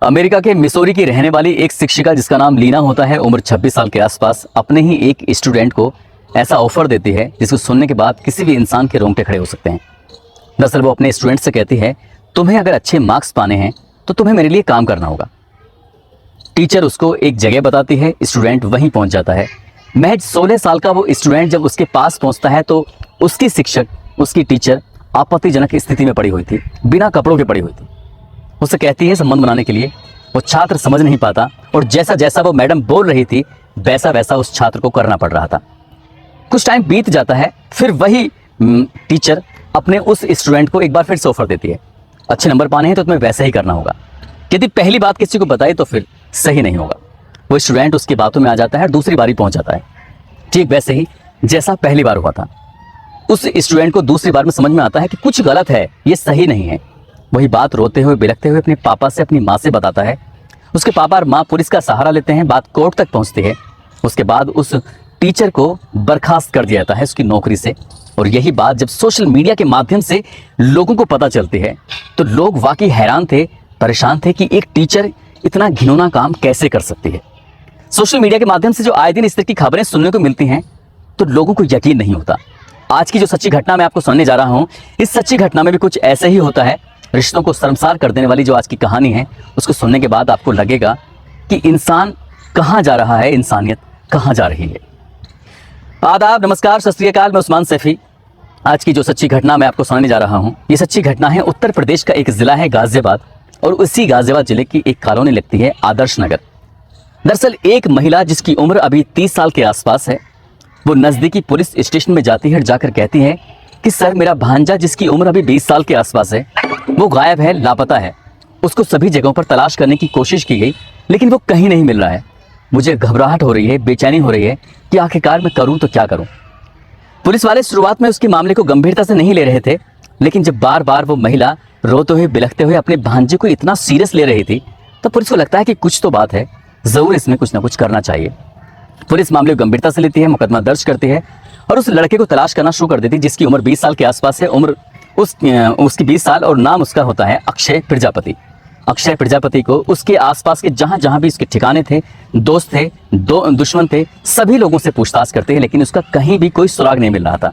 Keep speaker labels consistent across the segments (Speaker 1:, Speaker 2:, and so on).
Speaker 1: America के Missouri की रहने वाली एक शिक्षिका जिसका नाम लीना होता है, उम्र 26 साल के आसपास, अपने ही एक स्टूडेंट को ऐसा ऑफर देती है जिसको सुनने के बाद किसी भी इंसान के रोंगटे खड़े हो सकते हैं। दरअसल वो अपने स्टूडेंट से कहती है, तुम्हें अगर अच्छे मार्क्स पाने हैं तो तुम्हें मेरे लिए काम करना होगा। टीचर उसको एक जगह बताती है, स्टूडेंट वहीं पहुंच जाता है। महज 16 साल का वो स्टूडेंट जब उसके पास पहुंचता है तो उसकी शिक्षक, उसकी टीचर आपत्तिजनक स्थिति में पड़ी हुई थी, बिना कपड़ों के पड़ी हुई थी। उससे कहती है संबंध बनाने के लिए। वो छात्र समझ नहीं पाता और जैसा जैसा वो मैडम बोल रही थी वैसा वैसा उस छात्र को करना पड़ रहा था। कुछ टाइम बीत जाता है, फिर वही टीचर अपने उस स्टूडेंट को एक बार फिर से ऑफर देती है, अच्छे नंबर पाने हैं तो तुम्हें वैसे ही करना होगा। यदि पहली बात किसी को बताई तो फिर सही नहीं होगा। वो स्टूडेंट उसकी बातों में आ जाता है, दूसरी बारी पहुंच जाता है, ठीक वैसे ही जैसा पहली बार हुआ था। उस स्टूडेंट को दूसरी बार में समझ में आता है कि कुछ गलत है, ये सही नहीं है। वही बात रोते हुए बिलखते हुए अपने पापा से, अपनी माँ से बताता है। उसके पापा और माँ पुलिस का सहारा लेते हैं, बात कोर्ट तक पहुंचती है। उसके बाद उस टीचर को बर्खास्त कर दिया जाता है उसकी नौकरी से। और यही बात जब सोशल मीडिया के माध्यम से लोगों को पता चलती है तो लोग वाकई हैरान थे, परेशान थे कि एक टीचर इतना घिनौना काम कैसे कर सकती है। सोशल मीडिया के माध्यम से जो आए दिन इस तरह की खबरें सुनने को मिलती हैं तो लोगों को यकीन नहीं होता। आज की जो सच्ची घटना मैं आपको सुनाने जा रहा हूं, इस सच्ची घटना में भी कुछ ऐसे ही होता है। रिश्तों को शर्मसार कर देने वाली जो आज की कहानी है, उसको सुनने के बाद आपको लगेगा कि इंसान कहां जा रहा है, इंसानियत कहां जा रही है। आदाब, नमस्कार, सत श्री अकाल। मैं उस्मान सैफी। आज की जो सच्ची घटना मैं आपको सुनाने जा रहा हूं, ये सच्ची घटना है उत्तर प्रदेश का एक जिला है गाजियाबाद, और उसी गाजियाबाद जिले की एक कॉलोनी लगती है आदर्श नगर। दरअसल एक महिला जिसकी उम्र अभी 30 साल के आसपास है, वो नजदीकी पुलिस स्टेशन में जाती है और जाकर कहती है कि सर, मेरा भांजा जिसकी उम्र अभी 20 साल के आसपास है वो गायब है, लापता है। उसको सभी जगहों पर तलाश करने की कोशिश की गई लेकिन वो कहीं नहीं मिल रहा है। मुझे घबराहट हो रही है, बेचैनी हो रही है कि आखिरकार मैं करूं तो क्या करूं। पुलिस वाले शुरुआत में उसके मामले को गंभीरता से नहीं ले रहे थे, लेकिन जब बार बार वो महिला रोते हुए बिलखते हुए अपने भांजे को इतना सीरियस ले रही थी तो पुलिस को लगता है कि कुछ तो बात है, जरूर इसमें कुछ ना कुछ करना चाहिए। पुलिस मामले को गंभीरता से लेती है, मुकदमा दर्ज करती है और उस लड़के को तलाश करना शुरू कर देती है जिसकी उम्र 20 साल के आसपास है। उम्र उसकी 20 साल और नाम उसका होता है अक्षय प्रजापति। अक्षय प्रजापति को उसके आसपास के जहां जहां भी उसके ठिकाने थे, दोस्त थे, दुश्मन थे, सभी लोगों से पूछताछ करते हैं लेकिन उसका कहीं भी कोई सुराग नहीं मिल रहा था।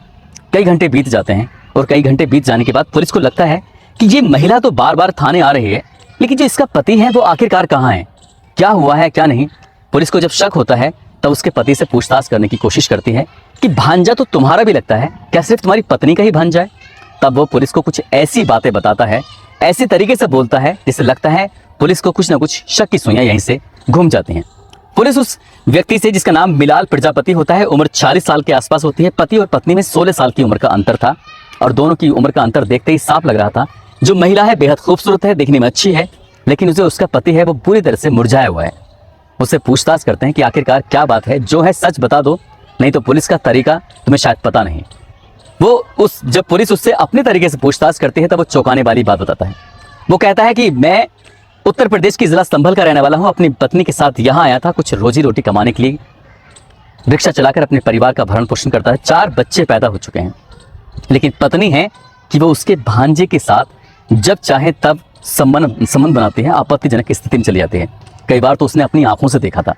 Speaker 1: कई घंटे बीत जाते हैं और कई घंटे बीत जाने के बाद पुलिस को लगता है कि ये महिला तो बार बार थाने आ रही है, लेकिन जो इसका पति है वो आखिरकार कहाँ है, क्या हुआ है क्या नहीं। पुलिस को जब शक होता है तब उसके पति से पूछताछ करने की कोशिश करती है कि भांजा तो तुम्हारा भी लगता है, क्या सिर्फ तुम्हारी पत्नी का ही भांजा है। तब वो पुलिस को कुछ ऐसी बातें बताता है, ऐसी तरीके से बोलता है जिससे लगता है पुलिस को कुछ ना कुछ शक की सुइयां यहीं से घूम जाती हैं। पुलिस उस व्यक्ति से, जिसका नाम मिलाल प्रजापति होता है, उम्र 40 साल के आसपास होती है, पति और पत्नी में 16 साल की उम्र का अंतर था और दोनों की उम्र का अंतर देखते ही साफ लग रहा था। जो महिला है बेहद खूबसूरत है, दिखने में अच्छी है, लेकिन जो उसका पति है वो पूरी तरह से मुरझाया हुआ है। उससे पूछताछ करते हैं कि आखिरकार क्या बात है, जो है सच बता दो, नहीं तो पुलिस का तरीका तुम्हें शायद पता नहीं। जब पुलिस उससे अपने तरीके से पूछताछ करती है तब वो चौंकाने वाली बात बताता है। वो कहता है कि मैं उत्तर प्रदेश की जिला संभल का रहने वाला हूँ, अपनी पत्नी के साथ यहाँ आया था कुछ रोजी रोटी कमाने के लिए। रिक्शा चलाकर अपने परिवार का भरण पोषण करता है, 4 बच्चे पैदा हो चुके हैं, लेकिन पत्नी है कि वो उसके भांजे के साथ जब चाहे तब संबंध बनाती है, आपत्तिजनक स्थिति में चली जाती है। कई बार तो उसने अपनी आंखों से देखा था,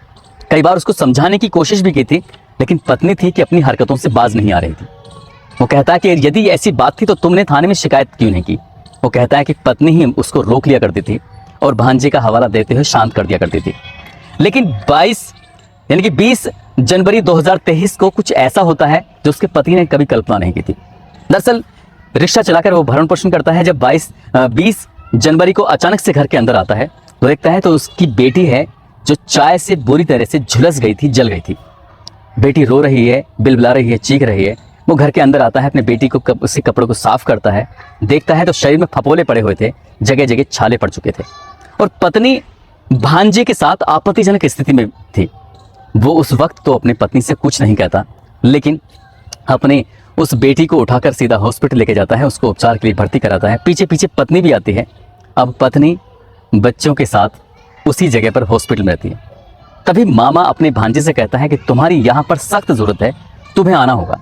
Speaker 1: कई बार उसको समझाने की कोशिश भी की थी, लेकिन पत्नी थी कि अपनी हरकतों से बाज नहीं आ रही थी। वो कहता है कि यदि ऐसी बात थी तो तुमने थाने में शिकायत क्यों नहीं की। वो कहता है कि पत्नी ही उसको रोक लिया करती थी और भांजे का हवाला देते हुए शांत कर दिया करती थी। लेकिन 20 जनवरी 2023 को कुछ ऐसा होता है जो उसके पति ने कभी कल्पना नहीं की थी। दरअसल रिक्शा चलाकर वो भरण पोषण करता है। जब 20 जनवरी को अचानक से घर के अंदर आता है तो देखता है तो उसकी बेटी है जो चाय से बुरी तरह से झुलस गई थी, जल गई थी। बेटी रो रही है, बिलबिला रही है, चीख रही है। वो घर के अंदर आता है, अपने बेटी को उसके कपड़ों को साफ करता है, देखता है तो शरीर में फपोले पड़े हुए थे, जगह जगह छाले पड़ चुके थे और पत्नी भांजे के साथ आपत्तिजनक स्थिति में थी। वो उस वक्त तो अपनी पत्नी से कुछ नहीं कहता, लेकिन अपने उस बेटी को उठाकर सीधा हॉस्पिटल लेके जाता है, उसको उपचार के लिए भर्ती कराता है। पीछे पीछे पत्नी भी आती है। अब पत्नी बच्चों के साथ उसी जगह पर हॉस्पिटल में रहती है। तभी मामा अपने भांजे से कहता है कि तुम्हारी यहाँ पर सख्त जरूरत है, तुम्हें आना होगा।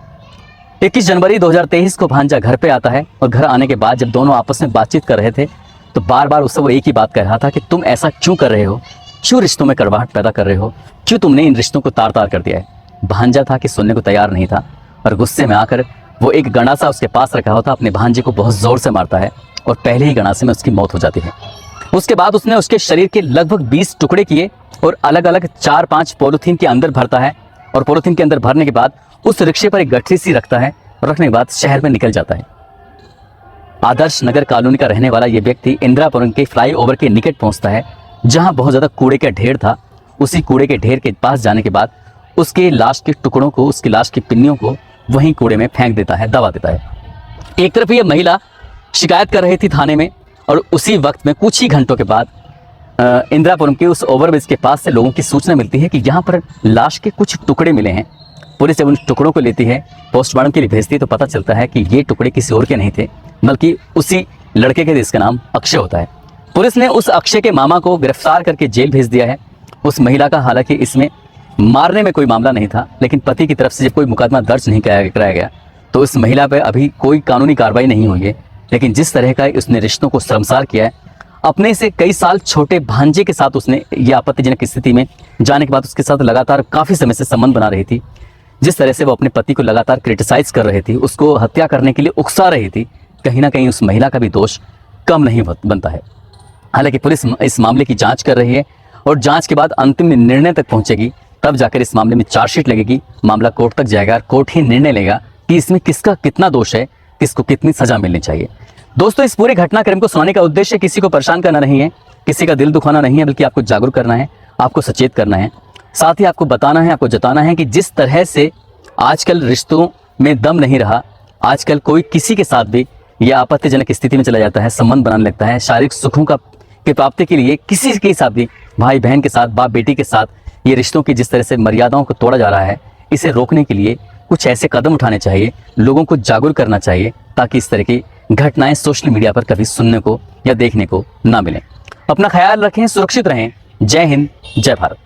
Speaker 1: 21 जनवरी 2023 को भांजा घर पे आता है और घर आने के बाद जब दोनों आपस में बातचीत कर रहे थे तो बार बार उससे वो एक ही बात कह रहा था कि तुम ऐसा क्यों कर रहे हो, क्यों रिश्तों में कड़वाहट पैदा कर रहे हो, क्यों तुमने इन रिश्तों को तार तार कर दिया है। भांजा था कि सुनने को तैयार नहीं था और गुस्से में आकर वो एक गंडासा उसके पास रखा होता अपने भांजे को बहुत जोर से मारता है और पहले ही गंडासे में उसकी मौत हो जाती है। उसके बाद उसने उसके शरीर के लगभग 20 टुकड़े किए और अलग अलग 4-5 पॉलीथीन के अंदर भरता है और पॉलीथीन के अंदर भरने के बाद उस रिक्शे पर एक गठरी सी रखता है और रखने के बाद शहर में निकल जाता है। आदर्श नगर कॉलोनी का रहने वाला ये व्यक्ति इंदिरापुरम के फ्लाईओवर के निकट पहुंचता है जहां बहुत ज्यादा कूड़े का ढेर था। उसी कूड़े के ढेर के पास जाने के बाद उसके लाश के टुकड़ों को, उसकी लाश की पिन्नियों को वहीं कूड़े में फेंक देता है, दबा देता है। एक तरफ ये महिला शिकायत कर रही थी थाने में और उसी वक्त में कुछ ही घंटों के बाद इंदिरापुरम के उस ओवरब्रिज के पास से लोगों की सूचना मिलती है कि यहाँ पर लाश के कुछ टुकड़े मिले हैं। पुलिस जब उन टुकड़ों को लेती है, पोस्टमार्टम के लिए भेजती है तो पता चलता है कि ये टुकड़े किसी और के नहीं थे बल्कि उसी लड़के के थे जिसका नाम अक्षय होता है। पुलिस ने उस अक्षय के मामा को गिरफ्तार करके जेल भेज दिया है। उस महिला का हालांकि इसमें मारने में कोई मामला नहीं था, लेकिन पति की तरफ से जब कोई मुकदमा दर्ज नहीं कराया गया तो इस महिला पर अभी कोई कानूनी कार्रवाई नहीं हुई है। लेकिन जिस तरह का उसने रिश्तों को शर्मसार किया है, अपने से कई साल छोटे भांजे के साथ उसने ये आपत्तिजनक स्थिति में जाने के बाद उसके साथ लगातार काफ़ी समय से संबंध बना रही थी, जिस तरह से वो अपने पति को लगातार क्रिटिसाइज कर रही थी, उसको हत्या करने के लिए उकसा रही थी, कहीं ना कहीं उस महिला का भी दोष कम नहीं बनता है। हालांकि पुलिस इस मामले की जांच कर रही है और जांच के बाद अंतिम निर्णय तक पहुंचेगी, तब जाकर इस मामले में चार्जशीट लगेगी, मामला कोर्ट तक जाएगा और कोर्ट ही निर्णय लेगा कि इसमें किसका कितना दोष है, किसको कितनी सजा मिलनी चाहिए। दोस्तों, इस पूरे घटनाक्रम को सुनाने का उद्देश्य किसी को परेशान करना नहीं है, किसी का दिल दुखाना नहीं है, बल्कि आपको जागरूक करना है, आपको सचेत करना है, साथ ही आपको बताना है, आपको जताना है कि जिस तरह से आजकल रिश्तों में दम नहीं रहा, आजकल कोई किसी के साथ भी यह आपत्तिजनक स्थिति में चला जाता है, संबंध बनाने लगता है, शारीरिक सुखों की प्राप्ति के लिए किसी के साथ भी, भाई बहन के साथ, बाप बेटी के साथ, ये रिश्तों की जिस तरह से मर्यादाओं को तोड़ा जा रहा है, इसे रोकने के लिए कुछ ऐसे कदम उठाने चाहिए, लोगों को जागरूक करना चाहिए, ताकि इस तरह की घटनाएं सोशल मीडिया पर कभी सुनने को या देखने को ना मिलें। अपना ख्याल रखें, सुरक्षित रहें। जय हिंद, जय भारत।